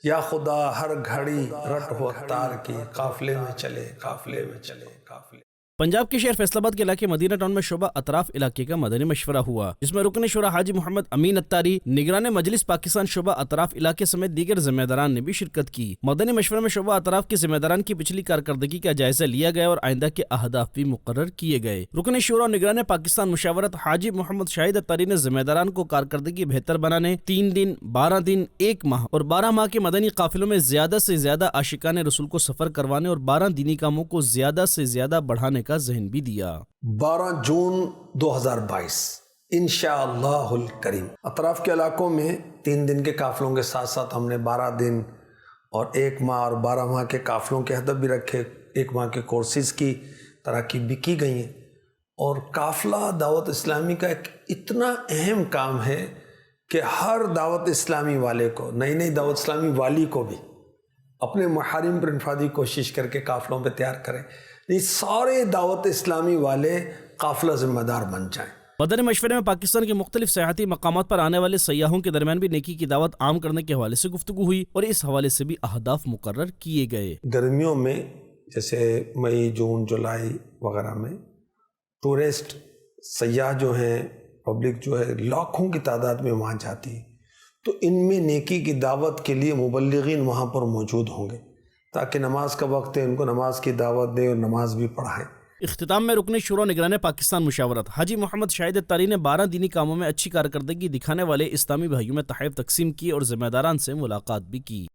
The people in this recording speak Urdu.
یا خدا ہر گھڑی رٹ ہو اختار کی، قافلے میں چلے قافلے میں چلے قافلے۔ پنجاب کے شہر فیصل آباد کے علاقے مدینہ ٹاؤن میں شعبہ اطراف علاقے کا مدنی مشورہ ہوا، جس میں رکن شورا حاجی محمد امین اتاری، نگران مجلس پاکستان شعبہ اطراف علاقے سمیت دیگر ذمہ داران نے بھی شرکت کی۔ مدنی مشورے میں شعبہ اطراف کے ذمہ داران کی پچھلی کارکردگی کا جائزہ لیا گیا اور آئندہ کے اہداف بھی مقرر کیے گئے۔ رکن شورا اور نگران پاکستان مشاورت حاجی محمد شاہد اتاری نے ذمہ داران کو کارکردگی بہتر بنانے، 3 دن، 12 دن، 1 ماہ اور 12 ماہ کے مدنی قافلوں میں زیادہ سے زیادہ عاشقان رسول کو سفر کروانے اور 12 دینی کاموں کو زیادہ سے زیادہ بڑھانے کا ذہن بھی دیا۔ 12 جون 2022 انشاءاللہ الکریم اطراف کے علاقوں میں 3 دن کے قافلوں کے ساتھ ساتھ ہم نے 12 دن اور 1 ماہ اور 12 ماہ کے قافلوں کے ہدف بھی رکھے۔ 1 ماہ کے کورسز کی تراکیب بھی کی گئی ہیں، اور قافلہ دعوت اسلامی کا ایک اتنا اہم کام ہے کہ ہر دعوت اسلامی والے کو، نئی دعوت اسلامی والی کو بھی اپنے محارم پر انفرادی کوشش کر کے قافلوں پہ تیار کریں، یہ سارے دعوت اسلامی والے قافلہ ذمہ دار بن جائیں۔ مدنی مشورے میں پاکستان کے مختلف سیاحتی مقامات پر آنے والے سیاحوں کے درمیان بھی نیکی کی دعوت عام کرنے کے حوالے سے گفتگو ہوئی اور اس حوالے سے بھی اہداف مقرر کیے گئے۔ گرمیوں میں جیسے مئی، جون، جولائی وغیرہ میں ٹورسٹ سیاح جو ہیں، پبلک جو ہے لاکھوں کی تعداد میں وہاں جاتی ہے، تو ان میں نیکی کی دعوت کے لیے مبلغین وہاں پر موجود ہوں گے تاکہ نماز کا وقت ہے ان کو نماز کی دعوت دیں اور نماز بھی پڑھائیں۔ اختتام میں رکن شورا نگران پاکستان مشاورت حاجی محمد شاہد اتاری نے 12 دینی کاموں میں اچھی کارکردگی دکھانے والے اسلامی بھائیوں میں تحائف تقسیم کی اور ذمہ داران سے ملاقات بھی کی۔